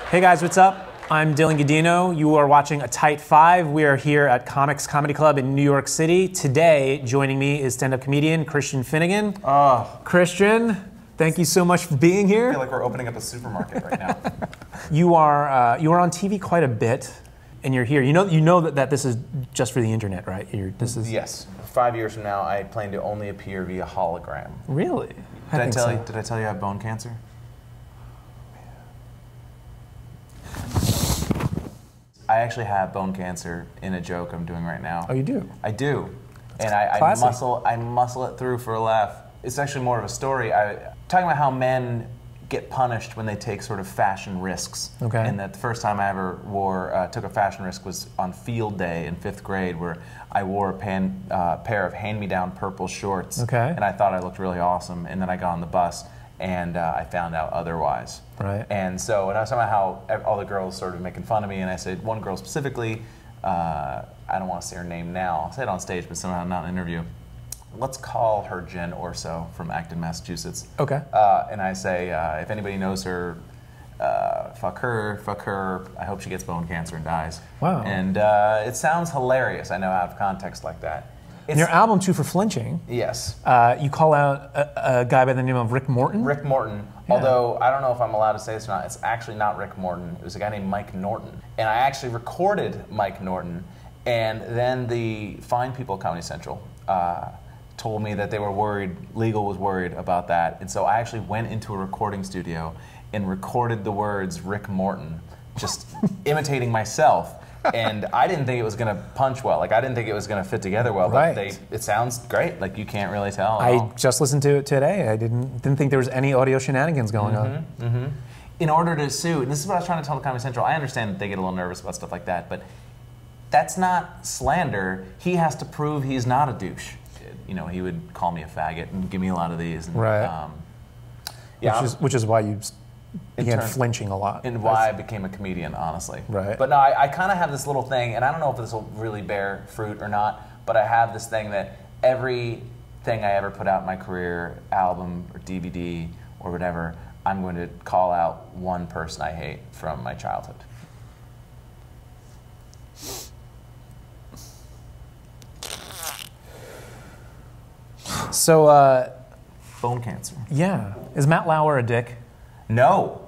Hey guys, what's up? I'm Dylan Gadino. You are watching A Tight Five. We are here at Comics Comedy Club in New York City. Today, joining me is stand-up comedian Christian Finnegan. Christian, thank you so much for being here. I feel like we're opening up a supermarket right now. You are on TV quite a bit, and you're here. You know that this is just for the internet, right? Yes. 5 years from now, I plan to only appear via hologram. Really? Did I tell you I have bone cancer? I actually have bone cancer in a joke I'm doing right now. Oh, you do? I do. And I muscle it through for a laugh. It's actually more of a story. Talking about how men get punished when they take sort of fashion risks. Okay. And that the first time I ever took a fashion risk was on field day in 5th grade, where I wore a pair of hand-me-down purple shorts. Okay. And I thought I looked really awesome. And then I got on the bus and I found out otherwise. Right. And so, and I was talking about how all the girls started making fun of me, and I said one girl specifically, I don't want to say her name now, I'll say it on stage, but somehow not in an interview. Let's call her Jen Orso from Acton, Massachusetts. Okay. And I say, if anybody knows her, fuck her, I hope she gets bone cancer and dies. Wow. And it sounds hilarious, I know, out of context like that. In your album, Two for Flinching, yes, you call out a guy by the name of Rick Morton? Rick Morton, yeah. Although I don't know if I'm allowed to say this or not, it's actually not Rick Morton, it was a guy named Mike Norton. And I actually recorded Mike Norton, and then the Fine People at Comedy Central told me that they were worried, legal was worried about that, and so I actually went into a recording studio and recorded the words Rick Morton, just imitating myself. And I didn't think it was going to punch well. Like, I didn't think it was going to fit together well, but it sounds great. Like, you can't really tell at all. I just listened to it today. I didn't think there was any audio shenanigans going on. Mm-hmm. In order to sue, and this is what I was trying to tell the Comedy Central, I understand that they get a little nervous about stuff like that, but that's not slander. He has to prove he's not a douche. You know, he would call me a faggot and give me a lot of these. And, right. Yeah, which is why you began flinching a lot. And why I became a comedian, honestly. Right. But no, I kind of have this little thing, and I don't know if this will really bear fruit or not, but I have this thing that everything I ever put out in my career, album or DVD or whatever, I'm going to call out one person I hate from my childhood. So, bone cancer. Yeah. Is Matt Lauer a dick? No,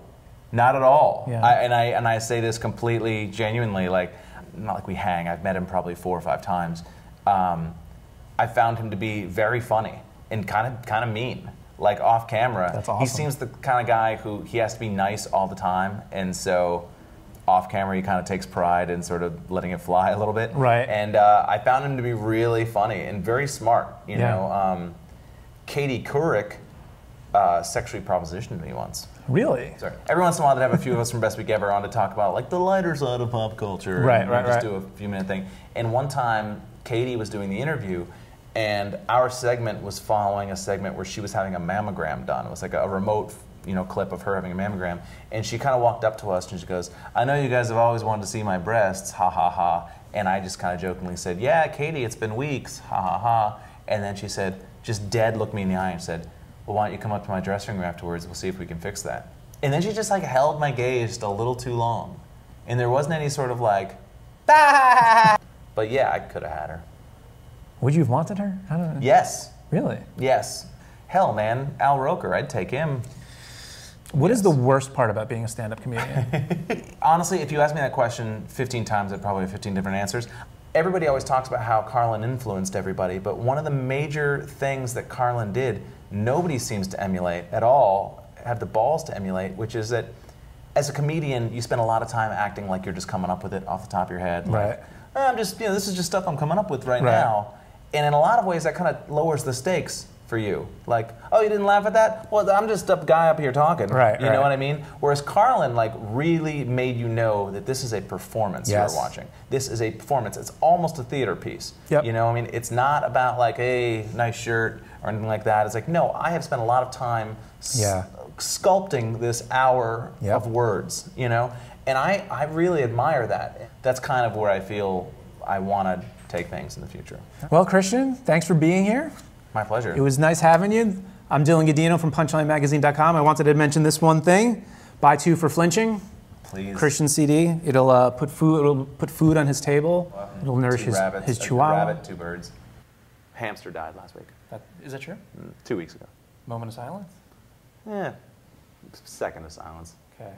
not at all. Yeah. And I say this completely genuinely, like, not like we hang, I've met him probably 4 or 5 times. I found him to be very funny and kind of mean, like off camera. That's awesome. He seems the kind of guy who, he has to be nice all the time, and so off camera he kind of takes pride in sort of letting it fly a little bit. Right. And I found him to be really funny and very smart, you know. Katie Couric sexually propositioned me once. Really? Sorry. Every once in a while, they'd have a few of us from Best Week Ever on to talk about like the lighter side of pop culture. Right, and just do a few-minute thing. And one time, Katie was doing the interview, and our segment was following a segment where she was having a mammogram done. It was like a remote, clip of her having a mammogram. And she kind of walked up to us and she goes, "I know you guys have always wanted to see my breasts, ha ha ha." And I just kind of jokingly said, "Yeah, Katie, it's been weeks, ha ha ha." And then she said, just dead looked me in the eye and said, "Well, why don't you come up to my dressing room afterwards? We'll see if we can fix that." And then she just like held my gaze just a little too long. And there wasn't any sort of like, bah! But yeah, I could have had her. Would you have wanted her? I don't know. Yes. Really? Yes. Hell, man, Al Roker, I'd take him. What is the worst part about being a stand-up comedian? Honestly, if you ask me that question 15 times, I'd probably have 15 different answers. Everybody always talks about how Carlin influenced everybody, but one of the major things that Carlin did, nobody seems to emulate at all, have the balls to emulate, which is that as a comedian, you spend a lot of time acting like you're just coming up with it off the top of your head. Like, I'm just, this is just stuff I'm coming up with right now. And in a lot of ways, that kind of lowers the stakes for you. Like, oh, you didn't laugh at that? Well, I'm just a guy up here talking. Right. You know what I mean? Whereas Carlin, like, really made you know that this is a performance you're watching. This is a performance. It's almost a theater piece. Yep. You know, I mean, it's not about like, hey, nice shirt or anything like that. It's like, no, I have spent a lot of time sculpting this hour of words, And I really admire that. That's kind of where I feel I want to take things in the future. Well, Christian, thanks for being here. My pleasure. It was nice having you. I'm Dylan Gadino from PunchlineMagazine.com. I wanted to mention this one thing. Buy 2 for Flinching. Please. Christian CD. It'll put food on his table. It'll nourish his chihuahua. A rabbit, 2 birds. Hamster died last week. Is that true? 2 weeks ago. Moment of silence? Yeah. Second of silence. Okay.